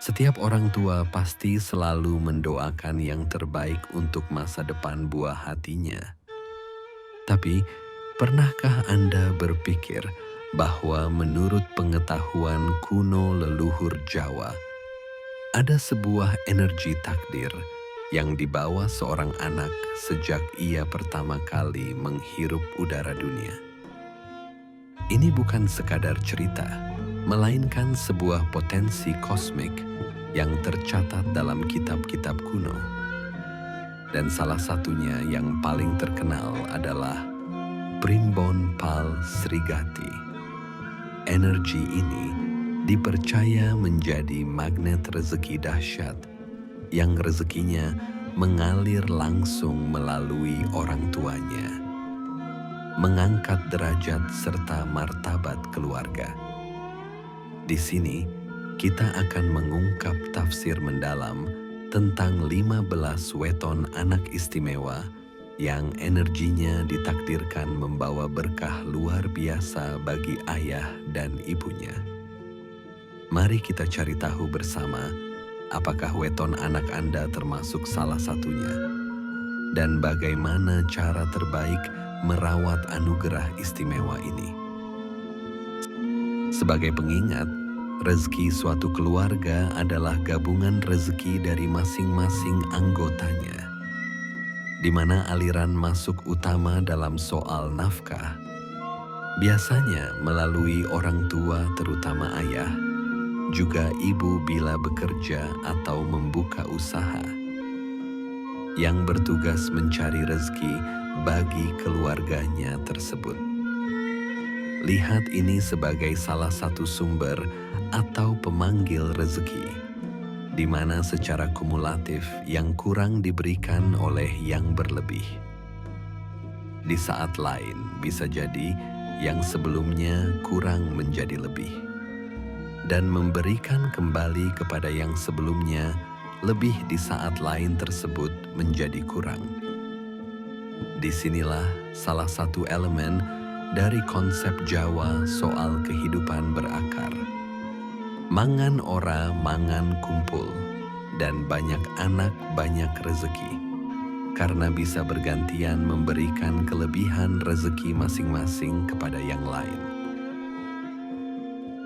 Setiap orang tua pasti selalu mendoakan yang terbaik untuk masa depan buah hatinya. Tapi, pernahkah Anda berpikir bahwa menurut pengetahuan kuno leluhur Jawa, ada sebuah energi takdir yang dibawa seorang anak sejak ia pertama kali menghirup udara dunia? Ini bukan sekadar cerita, melainkan sebuah potensi kosmik yang tercatat dalam kitab-kitab kuno. Dan salah satunya yang paling terkenal adalah Primbon Pal Srigati. Energi ini dipercaya menjadi magnet rezeki dahsyat yang rezekinya mengalir langsung melalui orang tuanya, mengangkat derajat serta martabat keluarga. Di sini, kita akan mengungkap tafsir mendalam tentang 15 weton anak istimewa yang energinya ditakdirkan membawa berkah luar biasa bagi ayah dan ibunya. Mari kita cari tahu bersama, apakah weton anak Anda termasuk salah satunya, dan bagaimana cara terbaik merawat anugerah istimewa ini. Sebagai pengingat, rezeki suatu keluarga adalah gabungan rezeki dari masing-masing anggotanya, di mana aliran masuk utama dalam soal nafkah biasanya melalui orang tua, terutama ayah, juga ibu bila bekerja atau membuka usaha, yang bertugas mencari rezeki bagi keluarganya tersebut. Lihat ini sebagai salah satu sumber atau pemanggil rezeki, di mana secara kumulatif yang kurang diberikan oleh yang berlebih. Di saat lain bisa jadi yang sebelumnya kurang menjadi lebih, dan memberikan kembali kepada yang sebelumnya lebih di saat lain tersebut menjadi kurang. Disinilah salah satu elemen dari konsep Jawa soal kehidupan berakar. Mangan ora, mangan kumpul, dan banyak anak banyak rezeki, karena bisa bergantian memberikan kelebihan rezeki masing-masing kepada yang lain.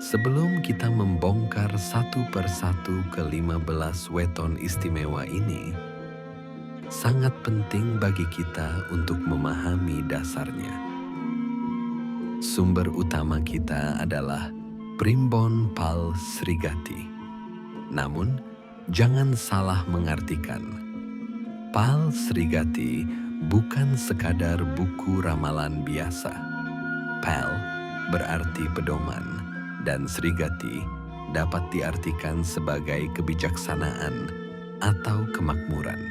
Sebelum kita membongkar satu persatu ke-15 weton istimewa ini, sangat penting bagi kita untuk memahami dasarnya. Sumber utama kita adalah Primbon Pal Srigati. Namun, jangan salah mengartikan. Pal Srigati bukan sekadar buku ramalan biasa. Pal berarti pedoman, dan Srigati dapat diartikan sebagai kebijaksanaan atau kemakmuran.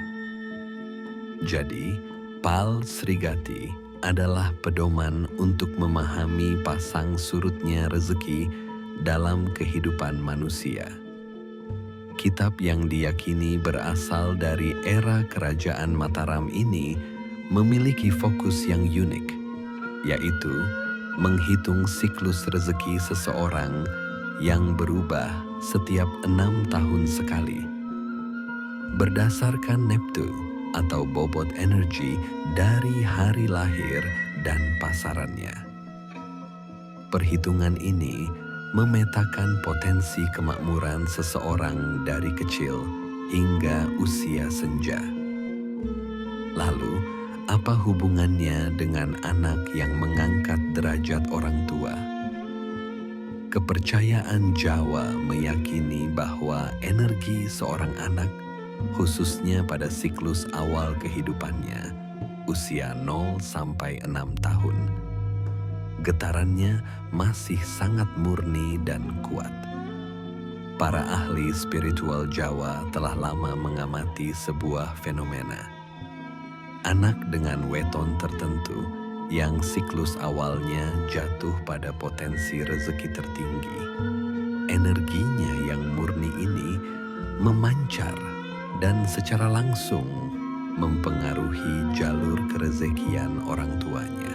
Jadi, Pal Srigati adalah pedoman untuk memahami pasang surutnya rezeki dalam kehidupan manusia. Kitab yang diyakini berasal dari era kerajaan Mataram ini memiliki fokus yang unik, yaitu menghitung siklus rezeki seseorang yang berubah setiap 6 tahun sekali. Berdasarkan Neptu atau bobot energi dari hari lahir dan pasarannya. Perhitungan ini memetakan potensi kemakmuran seseorang dari kecil hingga usia senja. Lalu, apa hubungannya dengan anak yang mengangkat derajat orang tua? Kepercayaan Jawa meyakini bahwa energi seorang anak, khususnya pada siklus awal kehidupannya, usia 0 sampai 6 tahun, getarannya masih sangat murni dan kuat. Para ahli spiritual Jawa telah lama mengamati sebuah fenomena. Anak dengan weton tertentu yang siklus awalnya jatuh pada potensi rezeki tertinggi, energinya yang murni ini memancar dan secara langsung mempengaruhi jalur kerezekian orang tuanya.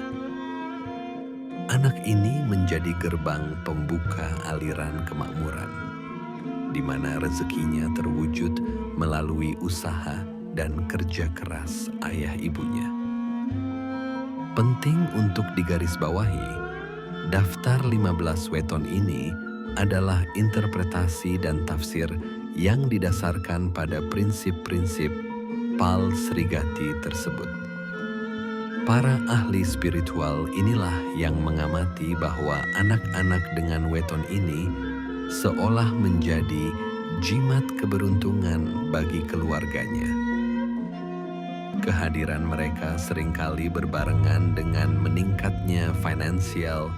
Anak ini menjadi gerbang pembuka aliran kemakmuran, di mana rezekinya terwujud melalui usaha dan kerja keras ayah ibunya. Penting untuk digarisbawahi, daftar 15 weton ini adalah interpretasi dan tafsir yang didasarkan pada prinsip-prinsip Pal Srigati tersebut. Para ahli spiritual inilah yang mengamati bahwa anak-anak dengan weton ini seolah menjadi jimat keberuntungan bagi keluarganya. Kehadiran mereka seringkali berbarengan dengan meningkatnya finansial,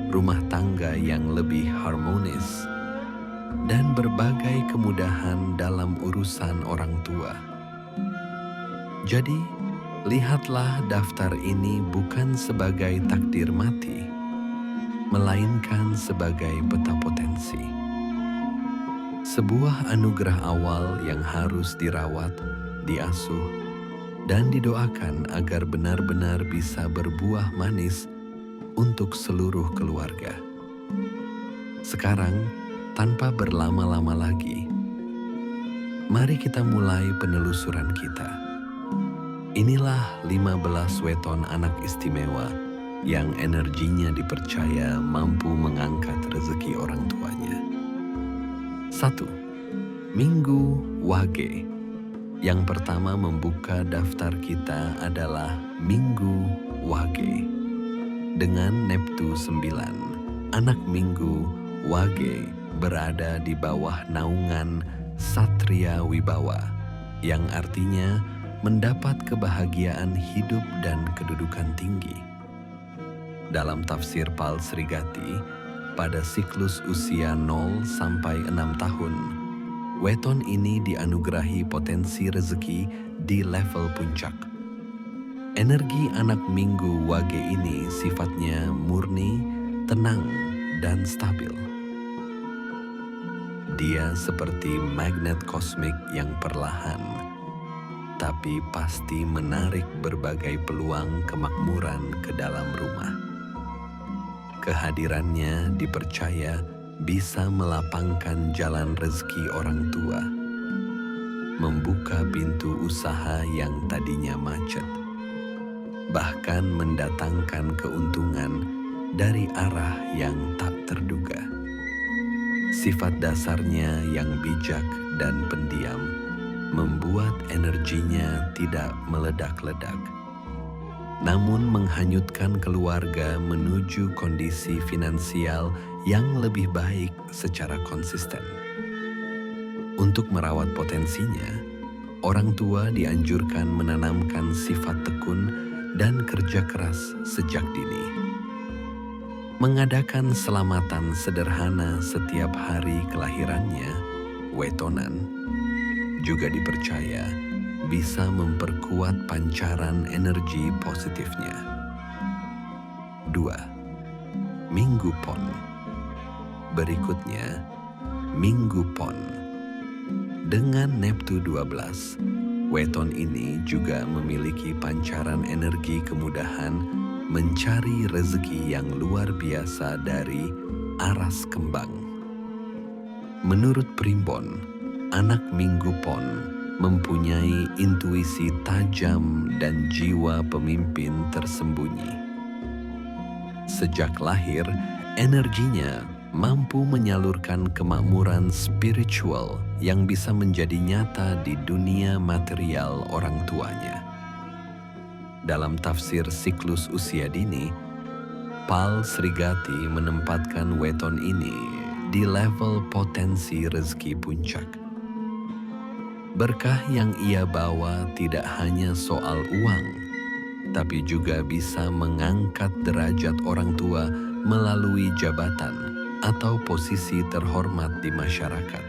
rumah tangga yang lebih harmonis, dan berbagai kemudahan dalam urusan orang tua. Jadi, lihatlah daftar ini bukan sebagai takdir mati, melainkan sebagai peta potensi. Sebuah anugerah awal yang harus dirawat, diasuh, dan didoakan agar benar-benar bisa berbuah manis untuk seluruh keluarga. Sekarang, tanpa berlama-lama lagi, mari kita mulai penelusuran kita. Inilah 15 weton anak istimewa yang energinya dipercaya mampu mengangkat rezeki orang tuanya. 1. Minggu Wage. Yang pertama membuka daftar kita adalah Minggu Wage. Dengan Neptu 9, anak Minggu Wage berada di bawah naungan Satria Wibawa, yang artinya mendapat kebahagiaan hidup dan kedudukan tinggi. Dalam tafsir Pal Srigati, pada siklus usia 0 sampai 6 tahun, weton ini dianugerahi potensi rezeki di level puncak. Energi anak Minggu Wage ini sifatnya murni, tenang, dan stabil. Dia seperti magnet kosmik yang perlahan, tapi pasti menarik berbagai peluang kemakmuran ke dalam rumah. Kehadirannya dipercaya bisa melapangkan jalan rezeki orang tua, membuka pintu usaha yang tadinya macet, bahkan mendatangkan keuntungan dari arah yang tak terduga. Sifat dasarnya yang bijak dan pendiam membuat energinya tidak meledak-ledak, namun menghanyutkan keluarga menuju kondisi finansial yang lebih baik secara konsisten. Untuk merawat potensinya, orang tua dianjurkan menanamkan sifat tekun dan kerja keras sejak dini. Mengadakan selamatan sederhana setiap hari kelahirannya, wetonan, juga dipercaya bisa memperkuat pancaran energi positifnya. 2. Minggu Pon. Berikutnya, Minggu Pon. Dengan Neptu 12, weton ini juga memiliki pancaran energi kemudahan mencari rezeki yang luar biasa dari aras kembang. Menurut Primbon, anak Minggu Pon mempunyai intuisi tajam dan jiwa pemimpin tersembunyi. Sejak lahir, energinya mampu menyalurkan kemakmuran spiritual yang bisa menjadi nyata di dunia material orang tuanya. Dalam tafsir siklus usia dini, Pal Srigati menempatkan weton ini di level potensi rezeki puncak. Berkah yang ia bawa tidak hanya soal uang, tapi juga bisa mengangkat derajat orang tua melalui jabatan atau posisi terhormat di masyarakat.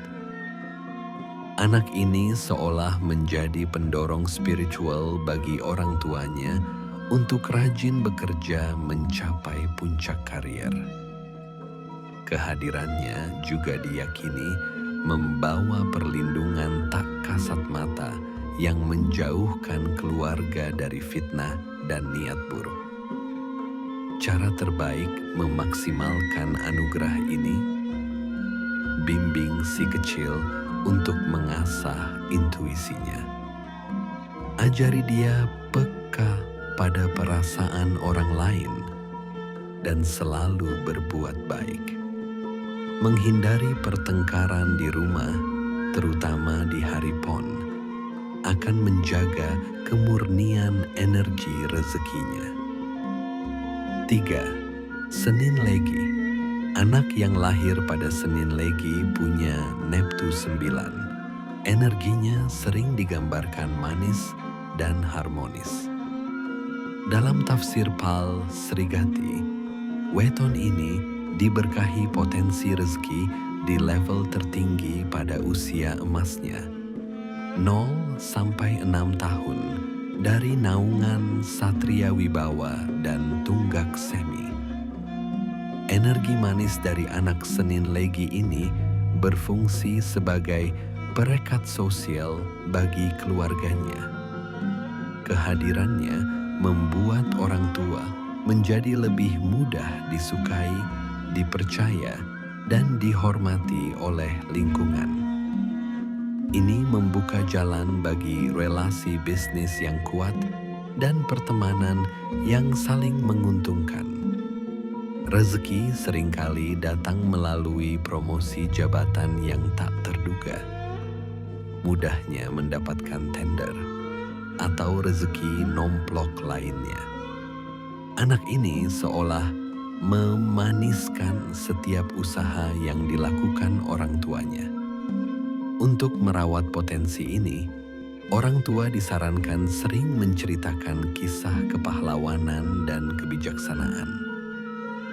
Anak ini seolah menjadi pendorong spiritual bagi orang tuanya untuk rajin bekerja mencapai puncak karier. Kehadirannya juga diyakini membawa perlindungan tak kasat mata yang menjauhkan keluarga dari fitnah dan niat buruk. Cara terbaik memaksimalkan anugerah ini bimbing si kecil untuk mengasah intuisinya. Ajari dia peka pada perasaan orang lain dan selalu berbuat baik. Menghindari pertengkaran di rumah, terutama di hari PON, akan menjaga kemurnian energi rezekinya. 3. Senin Legi. Anak yang lahir pada Senin Legi punya Neptu 9. Energinya sering digambarkan manis dan harmonis. Dalam tafsir Pal Srigati, weton ini diberkahi potensi rezeki di level tertinggi pada usia emasnya, 0 sampai 6 tahun, dari naungan Satria Wibawa dan Tunggak Semi. Energi manis dari anak Senin Legi ini berfungsi sebagai perekat sosial bagi keluarganya. Kehadirannya membuat orang tua menjadi lebih mudah disukai, dipercaya, dan dihormati oleh lingkungan. Ini membuka jalan bagi relasi bisnis yang kuat dan pertemanan yang saling menguntungkan. Rezeki seringkali datang melalui promosi jabatan yang tak terduga, mudahnya mendapatkan tender, atau rezeki nomplok lainnya. Anak ini seolah memaniskan setiap usaha yang dilakukan orang tuanya. Untuk merawat potensi ini, orang tua disarankan sering menceritakan kisah kepahlawanan dan kebijaksanaan.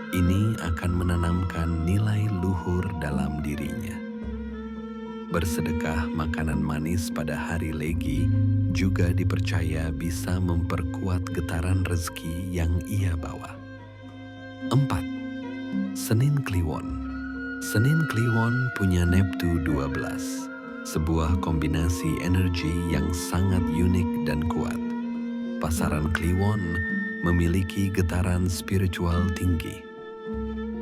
Ini akan menanamkan nilai luhur dalam dirinya. Bersedekah makanan manis pada hari Legi juga dipercaya bisa memperkuat getaran rezeki yang ia bawa. 4. Senin Kliwon. Senin Kliwon punya Neptu 12. Sebuah kombinasi energi yang sangat unik dan kuat. Pasaran Kliwon memiliki getaran spiritual tinggi.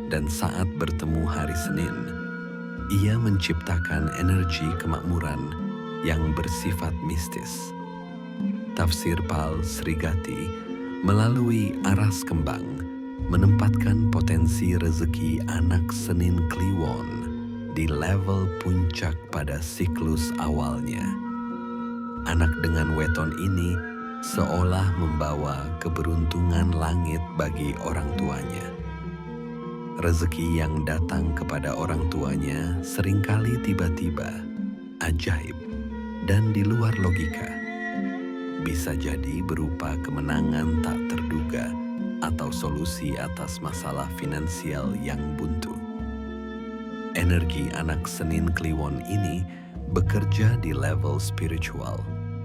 Dan saat bertemu hari Senin, ia menciptakan energi kemakmuran yang bersifat mistis. Tafsir Pal Srigati melalui aras kembang menempatkan potensi rezeki anak Senin Kliwon di level puncak pada siklus awalnya. Anak dengan weton ini seolah membawa keberuntungan langit bagi orang tuanya. Rezeki yang datang kepada orang tuanya seringkali tiba-tiba, ajaib, dan di luar logika. Bisa jadi berupa kemenangan tak terduga atau solusi atas masalah finansial yang buntu. Energi anak Senin Kliwon ini bekerja di level spiritual,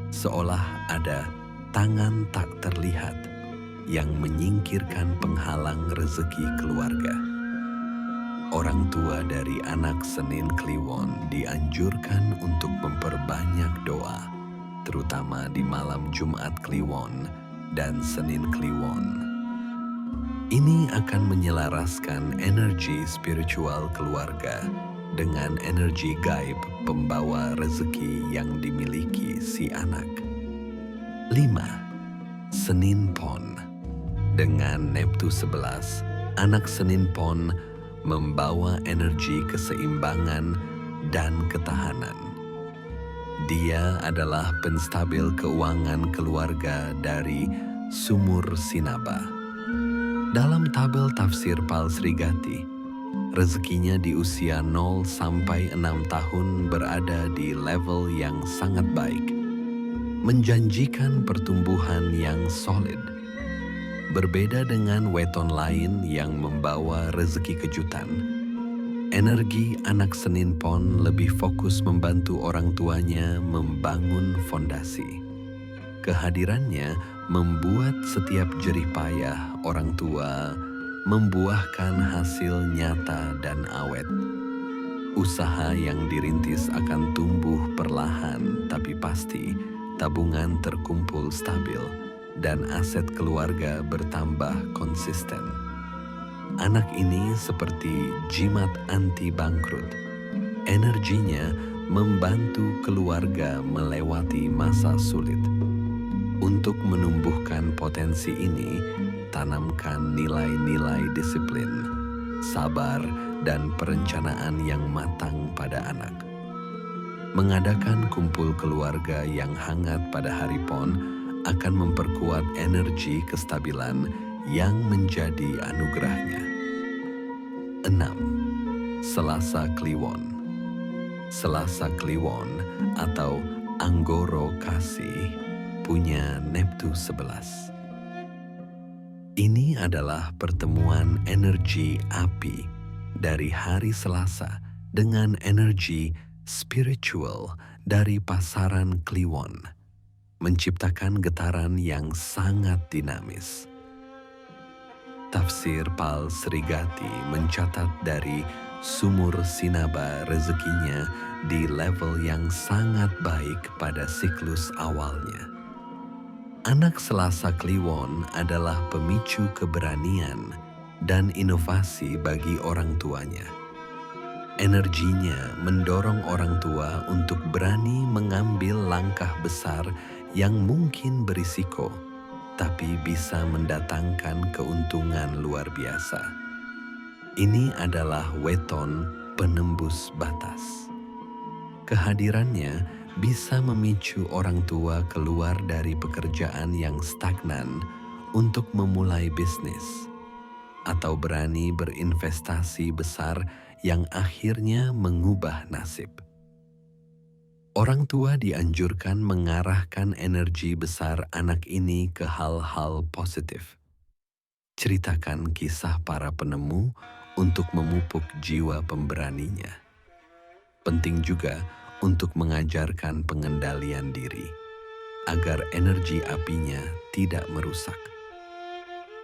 seolah ada tangan tak terlihat yang menyingkirkan penghalang rezeki keluarga. Orang tua dari anak Senin Kliwon dianjurkan untuk memperbanyak doa, terutama di malam Jumat Kliwon dan Senin Kliwon. Ini akan menyelaraskan energi spiritual keluarga dengan energi gaib pembawa rezeki yang dimiliki si anak. 5. Senin Pon. Dengan Neptu 11, anak Senin Pon membawa energi keseimbangan dan ketahanan. Dia adalah penstabil keuangan keluarga dari sumur Sinaba. Dalam tabel tafsir Pal Srigati, rezekinya di usia 0 sampai 6 tahun berada di level yang sangat baik, menjanjikan pertumbuhan yang solid. Berbeda dengan weton lain yang membawa rezeki kejutan, energi anak Senin Pon lebih fokus membantu orang tuanya membangun fondasi. Kehadirannya membuat setiap jerih payah orang tua membuahkan hasil nyata dan awet. Usaha yang dirintis akan tumbuh perlahan tapi pasti, tabungan terkumpul stabil, dan aset keluarga bertambah konsisten. Anak ini seperti jimat anti bangkrut, Energinya membantu keluarga melewati masa sulit. Untuk menumbuhkan potensi ini, tanamkan nilai-nilai disiplin, sabar, dan perencanaan yang matang pada anak. Mengadakan kumpul keluarga yang hangat pada hari PON akan memperkuat energi kestabilan yang menjadi anugerahnya. 6. Selasa Kliwon. Selasa Kliwon atau Anggoro Kasih punya Neptu 11. Ini adalah pertemuan energi api dari hari Selasa dengan energi spiritual dari pasaran Kliwon, menciptakan getaran yang sangat dinamis. Tafsir Pal Srigati mencatat dari sumur sinaba rezekinya di level yang sangat baik pada siklus awalnya. Anak Selasa Kliwon adalah pemicu keberanian dan inovasi bagi orang tuanya. Energinya mendorong orang tua untuk berani mengambil langkah besar yang mungkin berisiko, tapi bisa mendatangkan keuntungan luar biasa. Ini adalah weton penembus batas. Kehadirannya bisa memicu orang tua keluar dari pekerjaan yang stagnan untuk memulai bisnis, atau berani berinvestasi besar yang akhirnya mengubah nasib. Orang tua dianjurkan mengarahkan energi besar anak ini ke hal-hal positif. Ceritakan kisah para penemu untuk memupuk jiwa pemberaninya. Penting juga untuk mengajarkan pengendalian diri, agar energi apinya tidak merusak.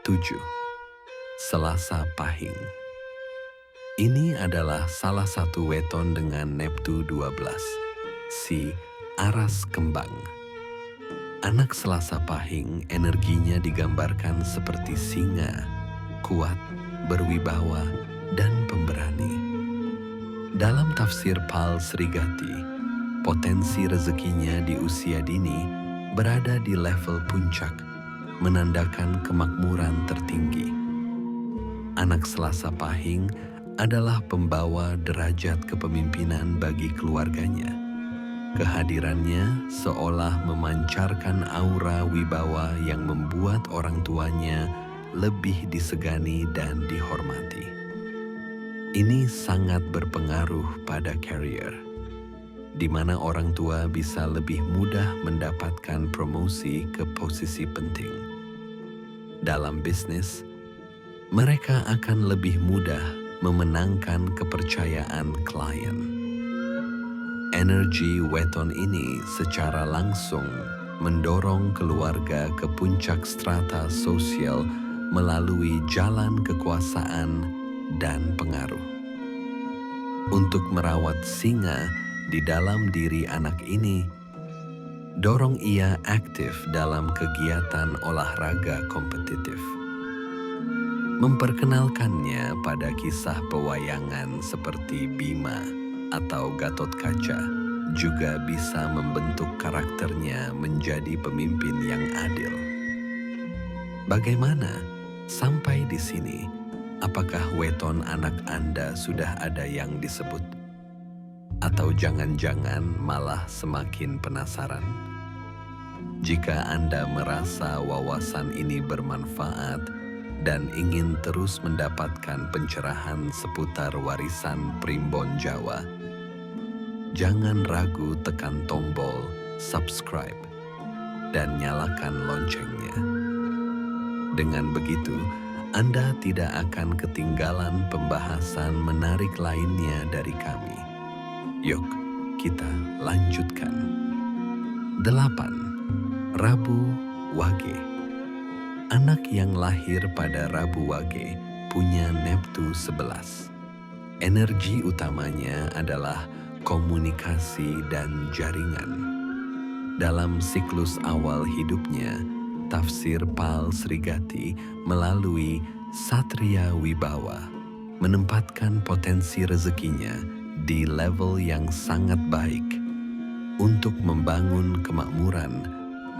7. Selasa Pahing. Ini adalah salah satu weton dengan Neptu 12, si Aras Kembang. Anak Selasa Pahing energinya digambarkan seperti singa, kuat, berwibawa, dan pemberani. Dalam tafsir Pal Srigati, potensi rezekinya di usia dini berada di level puncak, menandakan kemakmuran tertinggi. Anak Selasa Pahing adalah pembawa derajat kepemimpinan bagi keluarganya. Kehadirannya seolah memancarkan aura wibawa yang membuat orang tuanya lebih disegani dan dihormati. Ini sangat berpengaruh pada karier, di mana orang tua bisa lebih mudah mendapatkan promosi ke posisi penting. Dalam bisnis, mereka akan lebih mudah memenangkan kepercayaan klien. Energi weton ini secara langsung mendorong keluarga ke puncak strata sosial melalui jalan kekuasaan dan pengaruh. Untuk merawat singa di dalam diri anak ini, dorong ia aktif dalam kegiatan olahraga kompetitif. Memperkenalkannya pada kisah pewayangan seperti Bima atau Gatot Kaca juga bisa membentuk karakternya menjadi pemimpin yang adil. Bagaimana sampai di sini? Apakah weton anak Anda sudah ada yang disebut? Atau jangan-jangan malah semakin penasaran? Jika Anda merasa wawasan ini bermanfaat dan ingin terus mendapatkan pencerahan seputar warisan Primbon Jawa, jangan ragu tekan tombol subscribe dan nyalakan loncengnya. Dengan begitu, Anda tidak akan ketinggalan pembahasan menarik lainnya dari kami. Yuk, kita lanjutkan. 8. Rabu Wage. Anak yang lahir pada Rabu Wage punya Neptu 11. Energi utamanya adalah komunikasi dan jaringan. Dalam siklus awal hidupnya, tafsir Pal Srigati melalui Satria Wibawa menempatkan potensi rezekinya di level yang sangat baik untuk membangun kemakmuran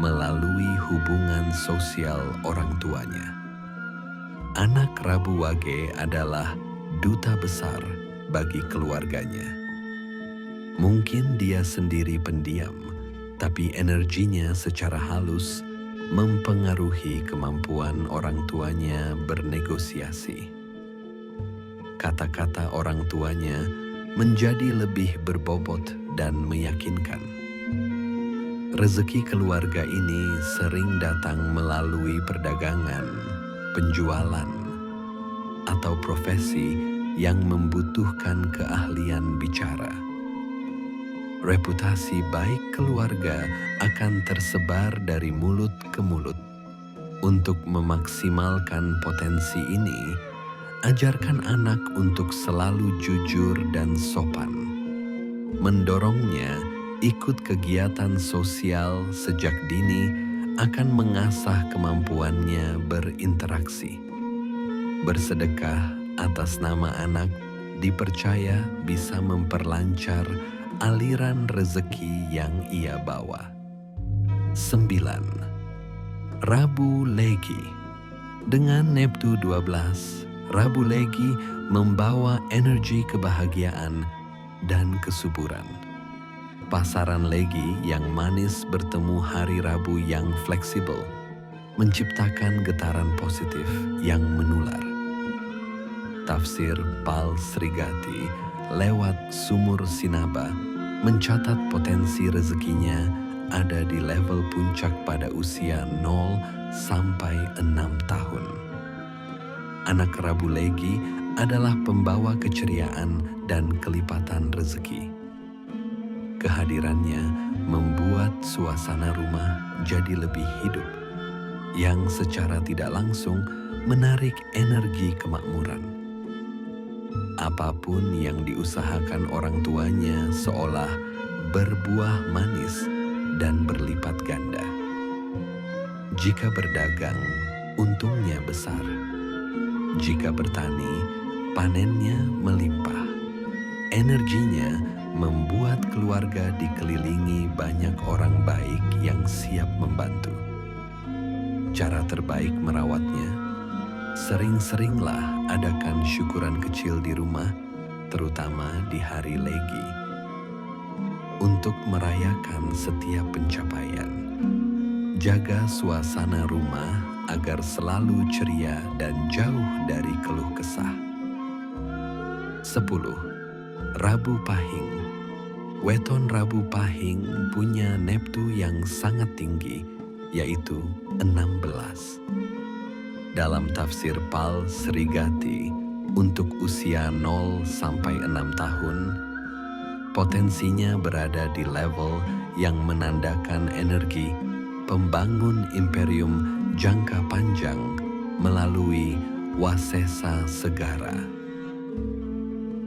melalui hubungan sosial orang tuanya. Anak Rabu Wage adalah duta besar bagi keluarganya. Mungkin dia sendiri pendiam, tapi energinya secara halus mempengaruhi kemampuan orang tuanya bernegosiasi. Kata-kata orang tuanya menjadi lebih berbobot dan meyakinkan. Rezeki keluarga ini sering datang melalui perdagangan, penjualan, atau profesi yang membutuhkan keahlian bicara. Reputasi baik keluarga akan tersebar dari mulut ke mulut. Untuk memaksimalkan potensi ini, ajarkan anak untuk selalu jujur dan sopan. Mendorongnya ikut kegiatan sosial sejak dini akan mengasah kemampuannya berinteraksi. Bersedekah atas nama anak dipercaya bisa memperlancar aliran rezeki yang ia bawa. 9. Rabu Legi. Dengan Neptu 12, Rabu Legi membawa energi kebahagiaan dan kesuburan. Pasaran Legi yang manis bertemu hari Rabu yang fleksibel, menciptakan getaran positif yang menular. Tafsir Pal Srigati lewat Sumur Sinaba mencatat potensi rezekinya ada di level puncak pada usia 0 sampai 6 tahun. Anak Rabu Legi adalah pembawa keceriaan dan kelipatan rezeki. Kehadirannya membuat suasana rumah jadi lebih hidup, yang secara tidak langsung menarik energi kemakmuran. Apapun yang diusahakan orang tuanya seolah berbuah manis dan berlipat ganda. Jika berdagang, untungnya besar. Jika bertani, panennya melimpah. Energinya membuat keluarga dikelilingi banyak orang baik yang siap membantu. Cara terbaik merawatnya, sering-seringlah adakan syukuran kecil di rumah, terutama di hari Legi, untuk merayakan setiap pencapaian. Jaga suasana rumah agar selalu ceria dan jauh dari keluh kesah. 10. Rabu Pahing. Weton Rabu Pahing punya Neptu yang sangat tinggi, yaitu 16. Dalam tafsir Pal Srigati, untuk usia 0 sampai 6 tahun, potensinya berada di level yang menandakan energi pembangun imperium jangka panjang melalui Wasesa Segara.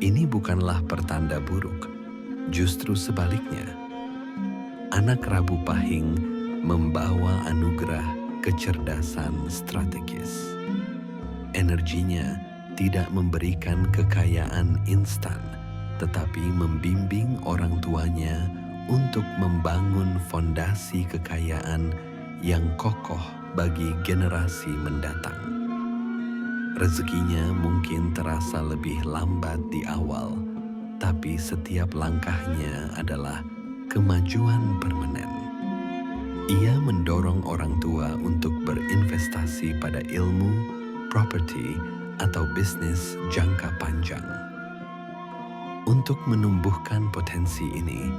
Ini bukanlah pertanda buruk, justru sebaliknya. Anak Rabu Pahing membawa anugerah kecerdasan strategis. Energinya tidak memberikan kekayaan instan, tetapi membimbing orang tuanya untuk membangun fondasi kekayaan yang kokoh bagi generasi mendatang. Rezekinya mungkin terasa lebih lambat di awal, tapi setiap langkahnya adalah kemajuan permanen. Ia mendorong orang tua untuk berinvestasi pada ilmu, properti, atau bisnis jangka panjang. Untuk menumbuhkan potensi ini,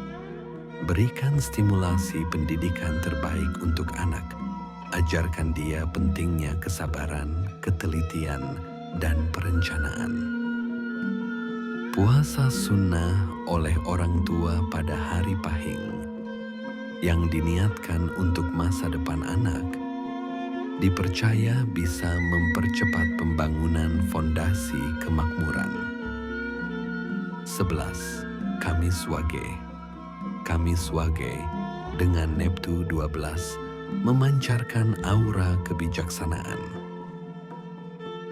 berikan stimulasi pendidikan terbaik untuk anak. Ajarkan dia pentingnya kesabaran, ketelitian, dan perencanaan. Puasa sunnah oleh orang tua pada hari Pahing yang diniatkan untuk masa depan anak, dipercaya bisa mempercepat pembangunan fondasi kemakmuran. 11. Kamis Wage. Kamis Wage dengan Neptu 12 memancarkan aura kebijaksanaan.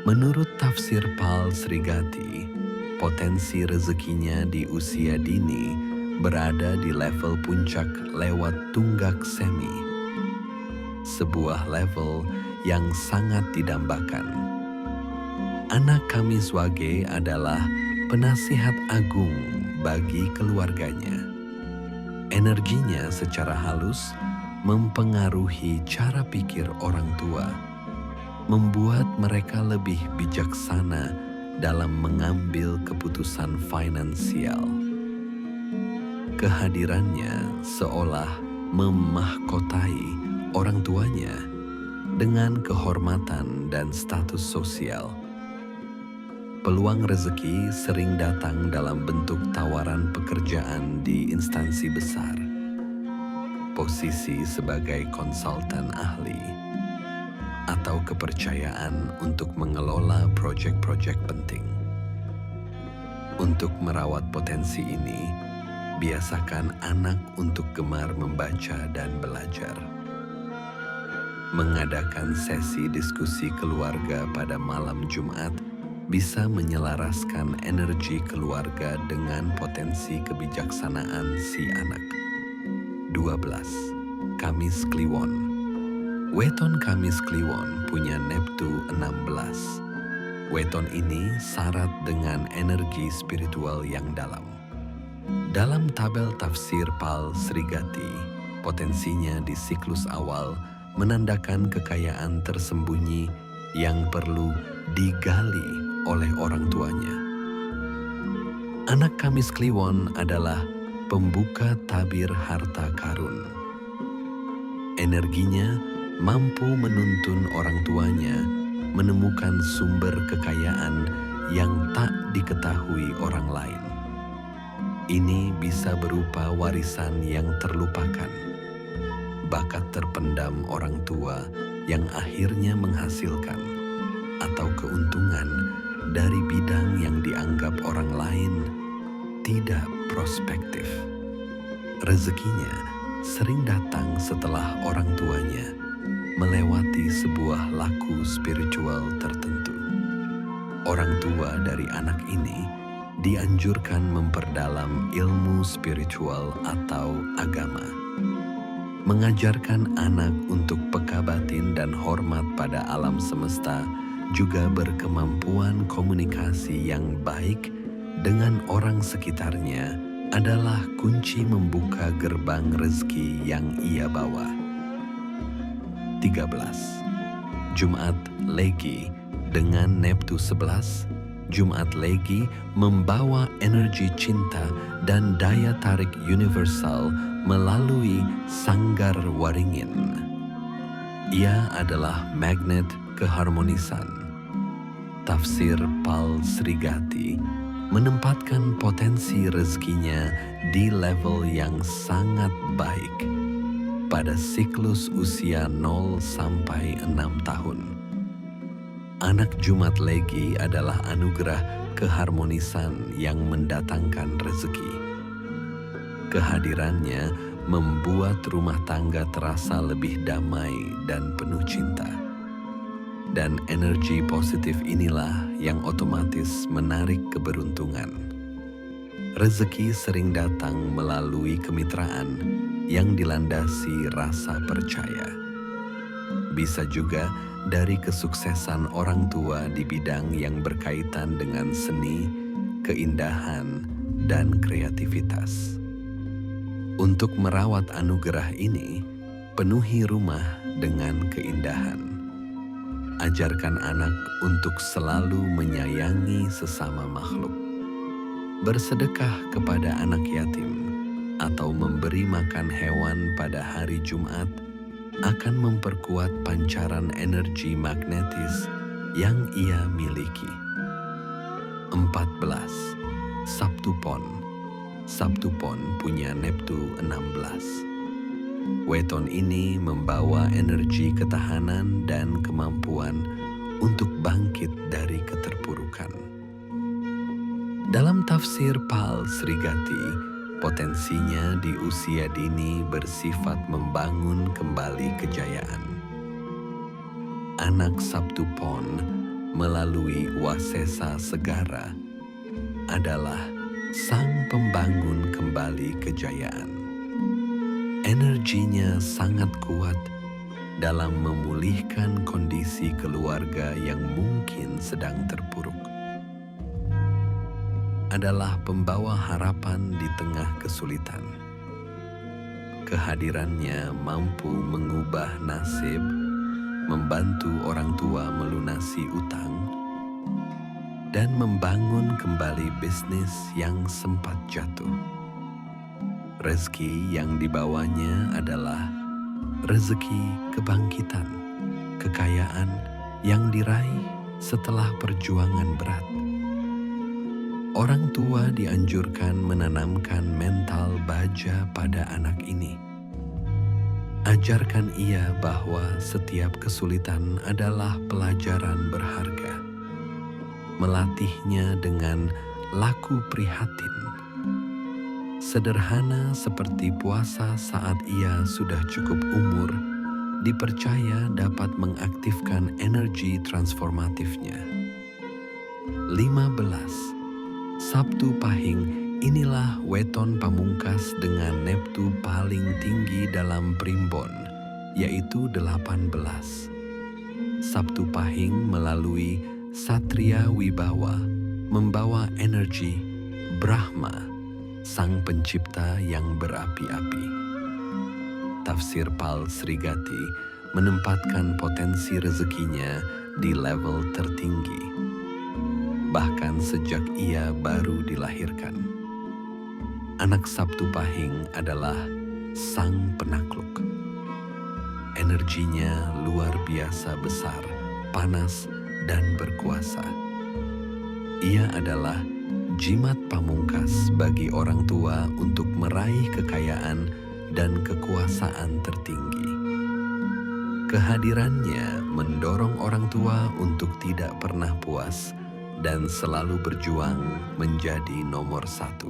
Menurut tafsir Pal Srigati, potensi rezekinya di usia dini berada di level puncak lewat tunggak semi, sebuah level yang sangat didambakan. Anak Kamis Wage adalah penasihat agung bagi keluarganya. Energinya secara halus mempengaruhi cara pikir orang tua, membuat mereka lebih bijaksana dalam mengambil keputusan finansial. Kehadirannya seolah memahkotai orang tuanya dengan kehormatan dan status sosial. Peluang rezeki sering datang dalam bentuk tawaran pekerjaan di instansi besar, posisi sebagai konsultan ahli, atau kepercayaan untuk mengelola proyek-proyek penting. Untuk merawat potensi ini, biasakan anak untuk gemar membaca dan belajar. Mengadakan sesi diskusi keluarga pada malam Jumat bisa menyelaraskan energi keluarga dengan potensi kebijaksanaan si anak. 12. Kamis Kliwon. Weton Kamis Kliwon punya Neptu 16. Weton ini syarat dengan energi spiritual yang dalam. Dalam tabel tafsir Pal Srigati, potensinya di siklus awal menandakan kekayaan tersembunyi yang perlu digali oleh orang tuanya. Anak Kamis Kliwon adalah pembuka tabir harta karun. Energinya mampu menuntun orang tuanya menemukan sumber kekayaan yang tak diketahui orang lain. Ini bisa berupa warisan yang terlupakan, bakat terpendam orang tua yang akhirnya menghasilkan, atau keuntungan dari bidang yang dianggap orang lain tidak prospektif. Rezekinya sering datang setelah orang tuanya melewati sebuah laku spiritual tertentu. Orang tua dari anak ini dianjurkan memperdalam ilmu spiritual atau agama. Mengajarkan anak untuk peka batin dan hormat pada alam semesta juga berkemampuan komunikasi yang baik dengan orang sekitarnya adalah kunci membuka gerbang rezeki yang ia bawa. 13. Jumat Legi dengan Neptu 11. Jumat Legi membawa energi cinta dan daya tarik universal melalui Sanggar Waringin. Ia adalah magnet keharmonisan. Tafsir Pal Srigati menempatkan potensi rezekinya di level yang sangat baik pada siklus usia 0 sampai 6 tahun. Anak Jumat Legi adalah anugerah keharmonisan yang mendatangkan rezeki. Kehadirannya membuat rumah tangga terasa lebih damai dan penuh cinta. Dan energi positif inilah yang otomatis menarik keberuntungan. Rezeki sering datang melalui kemitraan yang dilandasi rasa percaya. Bisa juga dari kesuksesan orang tua di bidang yang berkaitan dengan seni, keindahan, dan kreativitas. Untuk merawat anugerah ini, penuhi rumah dengan keindahan. Ajarkan anak untuk selalu menyayangi sesama makhluk. Bersedekah kepada anak yatim atau memberi makan hewan pada hari Jumat akan memperkuat pancaran energi magnetis yang ia miliki. 14. Sabtu Pon. Sabtu Pon punya Neptu 16. Weton ini membawa energi ketahanan dan kemampuan untuk bangkit dari keterpurukan. Dalam tafsir Pal Srigati, potensinya di usia dini bersifat membangun kembali kejayaan. Anak Sabtu Pon melalui Wasesa Segara adalah sang pembangun kembali kejayaan. Energinya sangat kuat dalam memulihkan kondisi keluarga yang mungkin sedang terpuruk. Adalah pembawa harapan di tengah kesulitan. Kehadirannya mampu mengubah nasib, membantu orang tua melunasi utang, dan membangun kembali bisnis yang sempat jatuh. Rezeki yang dibawanya adalah rezeki kebangkitan, kekayaan yang diraih setelah perjuangan berat. Orang tua dianjurkan menanamkan mental baja pada anak ini. Ajarkan ia bahwa setiap kesulitan adalah pelajaran berharga. Melatihnya dengan laku prihatin. Sederhana seperti puasa saat ia sudah cukup umur, dipercaya dapat mengaktifkan energi transformatifnya. 15. Sabtu Pahing, inilah weton pamungkas dengan neptu paling tinggi dalam primbon, yaitu 18. Sabtu Pahing melalui Satria Wibawa membawa energi Brahma, sang pencipta yang berapi-api. Tafsir Pal Srigati menempatkan potensi rezekinya di level tertinggi, bahkan sejak ia baru dilahirkan. Anak Sabtu Pahing adalah sang penakluk. Energinya luar biasa besar, panas, dan berkuasa. Ia adalah jimat pamungkas bagi orang tua untuk meraih kekayaan dan kekuasaan tertinggi. Kehadirannya mendorong orang tua untuk tidak pernah puas dan selalu berjuang menjadi nomor satu.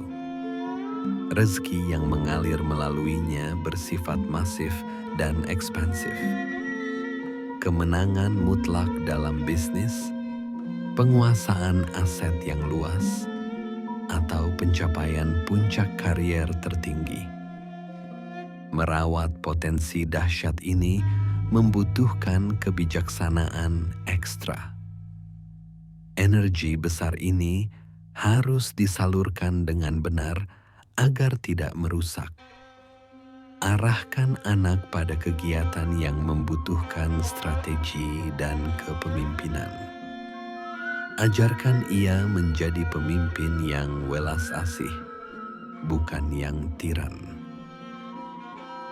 Rezeki yang mengalir melaluinya bersifat masif dan ekspansif. Kemenangan mutlak dalam bisnis, penguasaan aset yang luas, atau pencapaian puncak karier tertinggi. Merawat potensi dahsyat ini membutuhkan kebijaksanaan ekstra. Energi besar ini harus disalurkan dengan benar agar tidak merusak. Arahkan anak pada kegiatan yang membutuhkan strategi dan kepemimpinan. Ajarkan ia menjadi pemimpin yang welas asih, bukan yang tiran.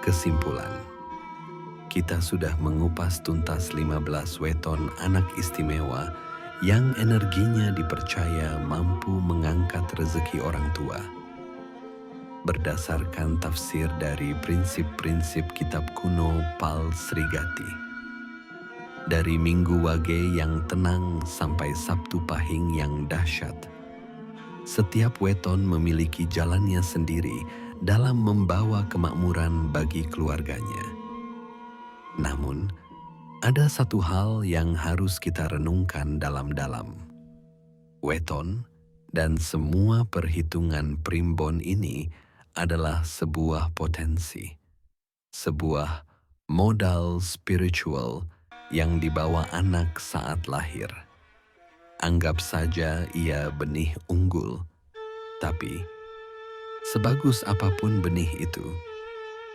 Kesimpulan, kita sudah mengupas tuntas 15 weton anak istimewa yang energinya dipercaya mampu mengangkat rezeki orang tua. Berdasarkan tafsir dari prinsip-prinsip kitab kuno Pal Srigati. Dari Minggu Wage yang tenang sampai Sabtu Pahing yang dahsyat, setiap weton memiliki jalannya sendiri dalam membawa kemakmuran bagi keluarganya. Namun, ada satu hal yang harus kita renungkan dalam-dalam. Weton dan semua perhitungan primbon ini adalah sebuah potensi, sebuah modal spiritual yang dibawa anak saat lahir. Anggap saja ia benih unggul, tapi sebagus apapun benih itu,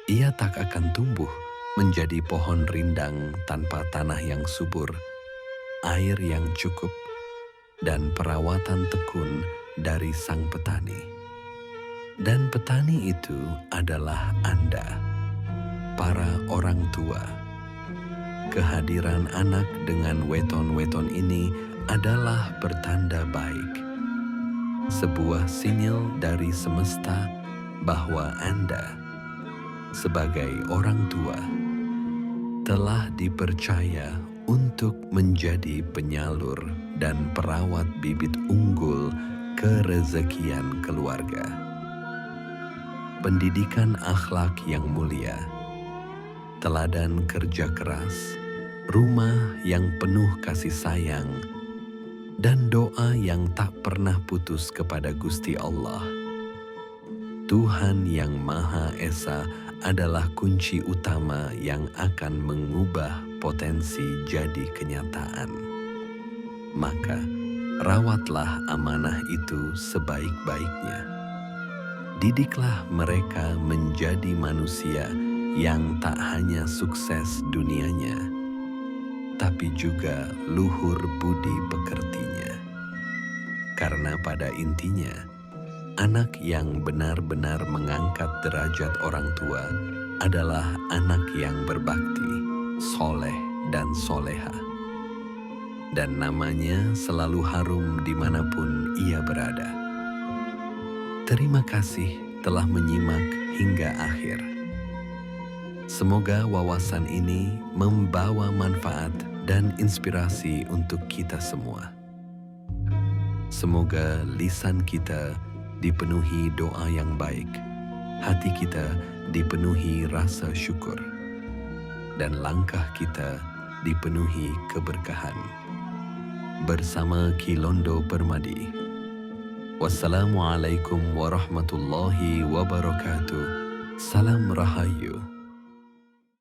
ia tak akan tumbuh menjadi pohon rindang tanpa tanah yang subur, air yang cukup, dan perawatan tekun dari sang petani. Dan petani itu adalah Anda, para orang tua. Kehadiran anak dengan weton-weton ini adalah pertanda baik. Sebuah sinyal dari semesta bahwa Anda, sebagai orang tua, telah dipercaya untuk menjadi penyalur dan perawat bibit unggul kerezekian keluarga. Pendidikan akhlak yang mulia, teladan kerja keras, rumah yang penuh kasih sayang, dan doa yang tak pernah putus kepada Gusti Allah. Tuhan yang Maha Esa adalah kunci utama yang akan mengubah potensi jadi kenyataan. Maka, rawatlah amanah itu sebaik-baiknya. Didiklah mereka menjadi manusia yang tak hanya sukses dunianya, tapi juga luhur budi pekertinya. Karena pada intinya, anak yang benar-benar mengangkat derajat orang tua adalah anak yang berbakti, soleh dan soleha. Dan namanya selalu harum dimanapun ia berada. Terima kasih telah menyimak hingga akhir. Semoga wawasan ini membawa manfaat dan inspirasi untuk kita semua. Semoga lisan kita dipenuhi doa yang baik, hati kita dipenuhi rasa syukur, dan langkah kita dipenuhi keberkahan. Bersama Kilondo Permadi. Wassalamualaikum warahmatullahi wabarakatuh. Salam Rahayu.